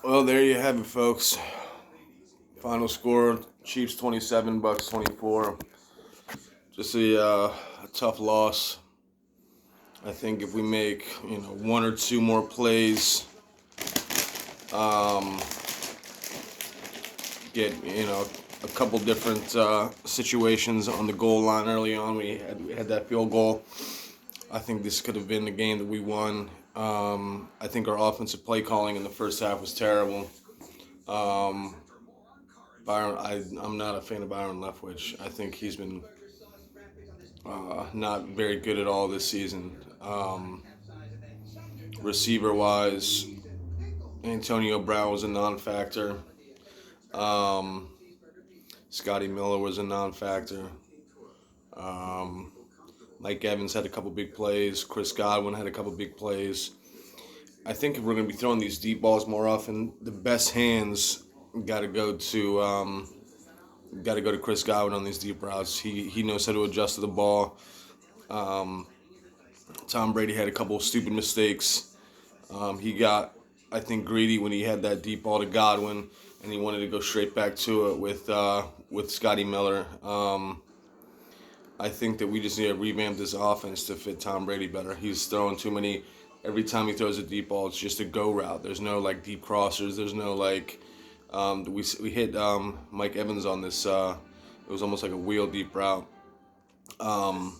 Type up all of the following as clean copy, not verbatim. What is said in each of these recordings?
Well, there you have it, folks. Final score: Chiefs 27, Bucs 24. Just a tough loss. I think if we make one or two more plays, um, get a couple different situations on the goal line early on. We had that field goal. I think this could have been the game that we won. I think our offensive play calling in the first half was terrible. Um, I'm not a fan of Byron Leftwich. I think he's been not very good at all this season. Receiver wise, Antonio Brown was a non factor. Um, Scotty Miller was a non factor. Um, Mike Evans had a couple big plays. Chris Godwin had a couple big plays. I think if we're going to be throwing these deep balls more often, the best hands got to go to Chris Godwin on these deep routes. He knows how to adjust to the ball. Um, Tom Brady had a couple of stupid mistakes. He got, I think, greedy when he had that deep ball to Godwin, and he wanted to go straight back to it with Scotty Miller. I think that we just need to revamp this offense to fit Tom Brady better. He's throwing too many. Every time he throws a deep ball, it's just a go route. There's no like deep crossers. There's no like. We hit Mike Evans on this. It was almost like a wheel deep route. Um,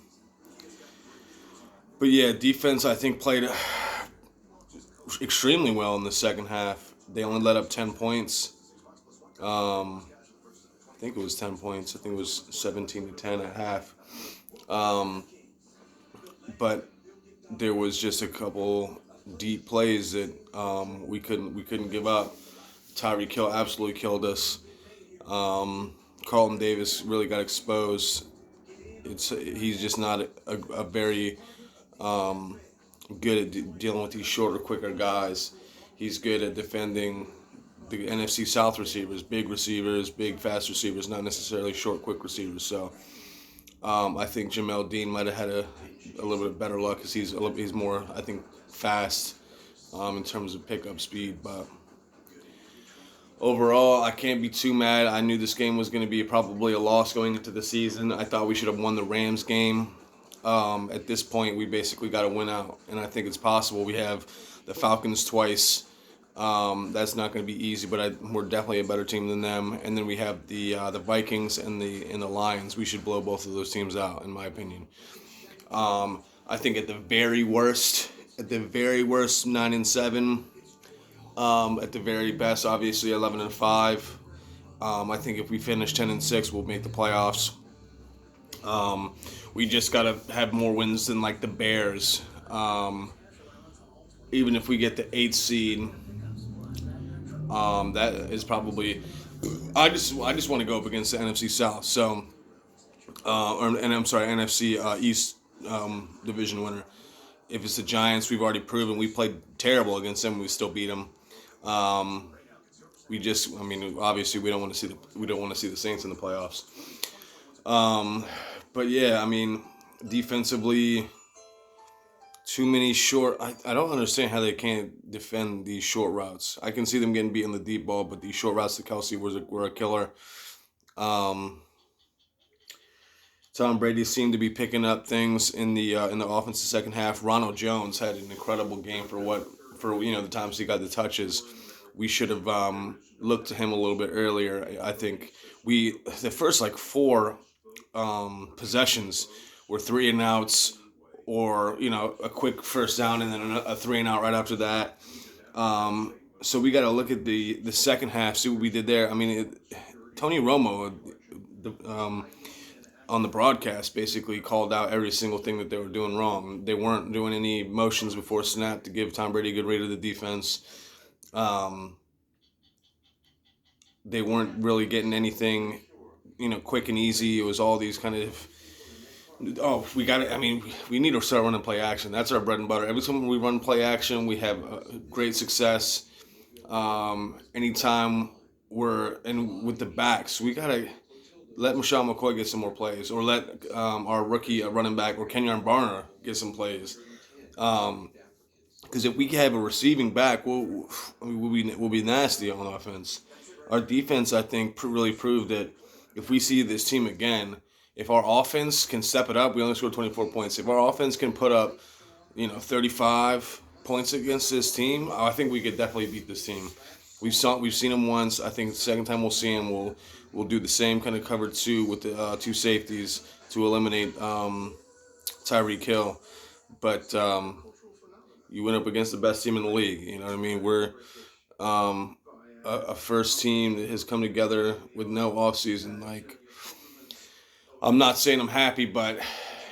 but yeah, defense I think played extremely well in the second half. They only let up 10 points. I think it was 10 points. I think it was 17-10 at half. Um, but there was just a couple deep plays that we couldn't give up. Tyreek Hill absolutely killed us. Carlton Davis really got exposed. He's just not a very good at dealing with these shorter, quicker guys. He's good at defending the NFC South receivers, big, fast receivers, not necessarily short, quick receivers. So I think Jamel Dean might have had a little bit better luck because he's more, I think, fast in terms of pickup speed. But overall, I can't be too mad. I knew this game was going to be probably a loss going into the season. I thought we should have won the Rams game. At this point, we basically got to win out, and I think it's possible. We have the Falcons twice. That's not going to be easy, but we're definitely a better team than them. And then we have the Vikings and the Lions. We should blow both of those teams out, in my opinion. I think at the very worst, 9-7. At the very best, obviously 11-5. I think if we finish 10-6, we'll make the playoffs. We just gotta have more wins than like the Bears. Even if we get the 8th seed, that is probably. I just want to go up against the NFC South. So, and I'm sorry, NFC East division winner. If it's the Giants, we've already proven we played terrible against them. We still beat them. Um, I mean, obviously we don't want to see the Saints in the playoffs. Um, but yeah, I mean, defensively, too many short. I don't understand how they can't defend these short routes. I can see them getting beat in the deep ball, but these short routes to Kelsey were a killer. Um, Tom Brady seemed to be picking up things in the offense the second half. Ronald Jones had an incredible game for the times he got the touches. We should have looked to him a little bit earlier. I think the first like four possessions were 3-and-outs or a quick first down and then a 3-and-out right after that. So we got to look at the second half, see what we did there. I mean, Tony Romo, on the broadcast, basically called out every single thing that they were doing wrong. They weren't doing any motions before snap to give Tom Brady a good read of the defense. Um, they weren't really getting anything, quick and easy. It was all these kind of we got it. I mean, we need to start running play action. That's our bread and butter. Every time we run play action, we have great success. Anytime with the backs, we gotta let Michelle McCoy get some more plays, or let our rookie running back or Kenyon Barner get some plays. Um, Because if we have a receiving back, we'll be nasty on offense. Our defense, I think, really proved that if we see this team again, if our offense can step it up, we only scored 24 points. If our offense can put up, 35 points against this team, I think we could definitely beat this team. We've seen them once. I think the second time we'll see them, we'll do the same kind of cover two with the two safeties to eliminate Tyreek Hill. But you went up against the best team in the league. You know what I mean? We're a first team that has come together with no offseason. Like, I'm not saying I'm happy, but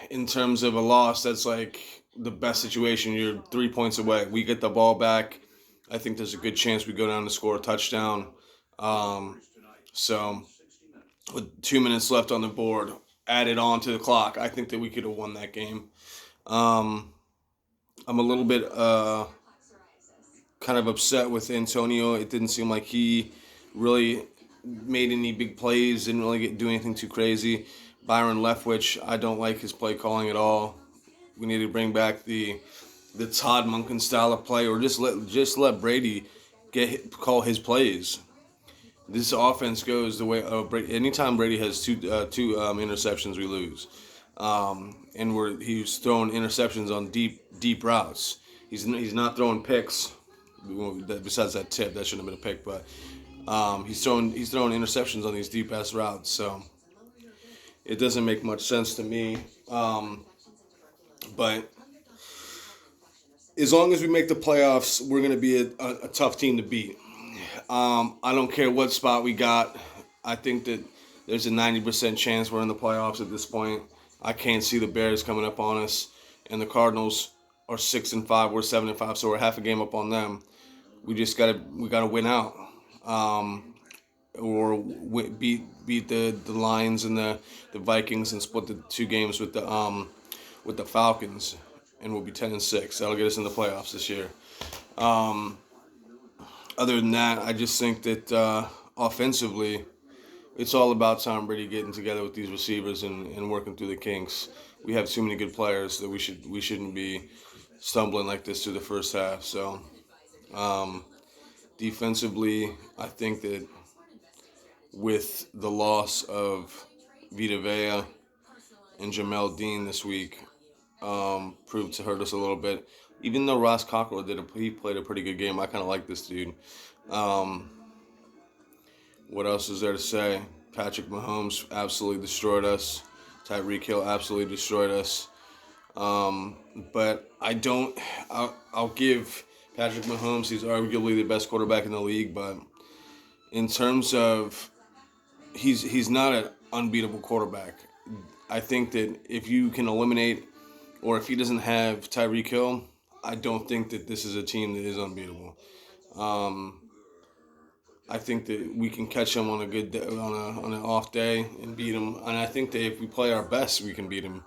in terms of a loss, that's like the best situation. You're 3 points away. We get the ball back. I think there's a good chance we go down to score a touchdown. So, with 2 minutes left on the board, added on to the clock, I think that we could have won that game. Um, I'm a little bit kind of upset with Antonio. It didn't seem like he really made any big plays, didn't really do anything too crazy. Byron Leftwich, I don't like his play calling at all. We need to bring back the Todd Monken style of play, or just let Brady call his plays. This offense goes the way of Brady. Anytime Brady has two interceptions, we lose. And he's throwing interceptions on deep routes. He's not throwing picks. Besides that tip, that shouldn't have been a pick, but he's throwing interceptions on these deep ass routes. So it doesn't make much sense to me. But as long as we make the playoffs, we're going to be a tough team to beat. I don't care what spot we got. I think that there's a 90% chance we're in the playoffs at this point. I can't see the Bears coming up on us, and the Cardinals are 6-5. We're 7-5, so we're half a game up on them. We gotta win out, or beat the Lions and the Vikings and split the two games with the Falcons, and we'll be 10-6. That'll get us in the playoffs this year. Other than that, I just think that offensively, it's all about Tom Brady getting together with these receivers and working through the kinks. We have too many good players that we shouldn't be stumbling like this through the first half. So defensively, I think that with the loss of Vita Vea and Jamel Dean this week, proved to hurt us a little bit. Even though Ross Cockrell he played a pretty good game. I kind of like this dude. What else is there to say? Patrick Mahomes absolutely destroyed us. Tyreek Hill absolutely destroyed us. But I'll give Patrick Mahomes, he's arguably the best quarterback in the league, but in terms of he's not an unbeatable quarterback. I think that if you can eliminate, or if he doesn't have Tyreek Hill, I don't think that this is a team that is unbeatable. I think that we can catch him on a good day, on an off day and beat him. And I think that if we play our best, we can beat him.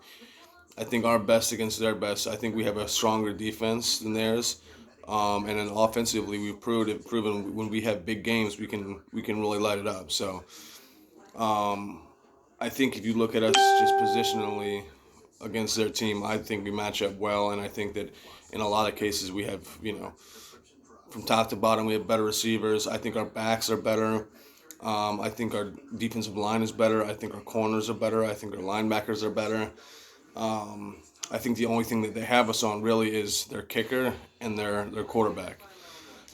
I think our best against their best. I think we have a stronger defense than theirs. And then offensively, we've proven when we have big games, we can really light it up. So I think if you look at us just positionally against their team, I think we match up well. And I think that in a lot of cases, we have, from top to bottom, we have better receivers. I think our backs are better. I think our defensive line is better. I think our corners are better. I think our linebackers are better. I think the only thing that they have us on really is their kicker and their quarterback.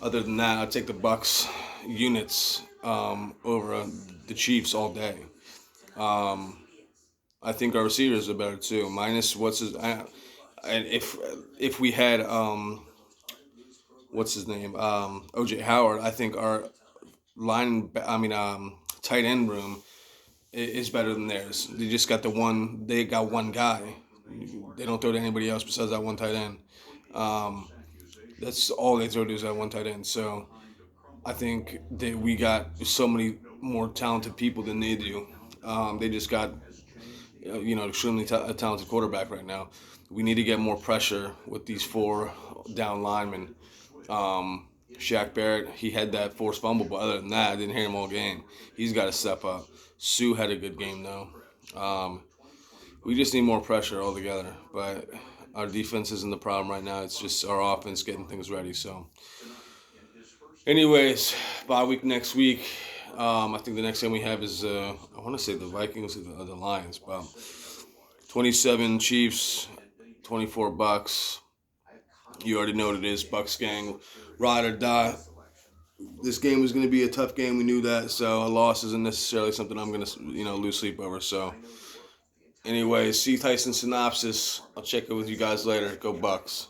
Other than that, I'd take the Bucs units over the Chiefs all day. I think our receivers are better too. Minus and if we had what's his name, OJ Howard, I think our tight end room is better than theirs. They just got they got one guy. They don't throw to anybody else besides that one tight end. That's all they throw to is that one tight end. So I think that we got so many more talented people than they do. They just got extremely talented quarterback right now. We need to get more pressure with these four down linemen. Shaq Barrett, he had that forced fumble, but other than that, I didn't hear him all game. He's got to step up. Sue had a good game though. We just need more pressure altogether. But Our defense isn't the problem right now. It's just our offense getting things ready. So, anyways, bye week next week. I think the next game we have is I want to say the Vikings or the Lions. But 27 Chiefs, 24 Bucs. You already know what it is, Bucs gang, ride or die. This game was going to be a tough game. We knew that. So a loss isn't necessarily something I'm going to lose sleep over. So, anyways, see Tyson synopsis. I'll check it with you guys later. Go Bucs.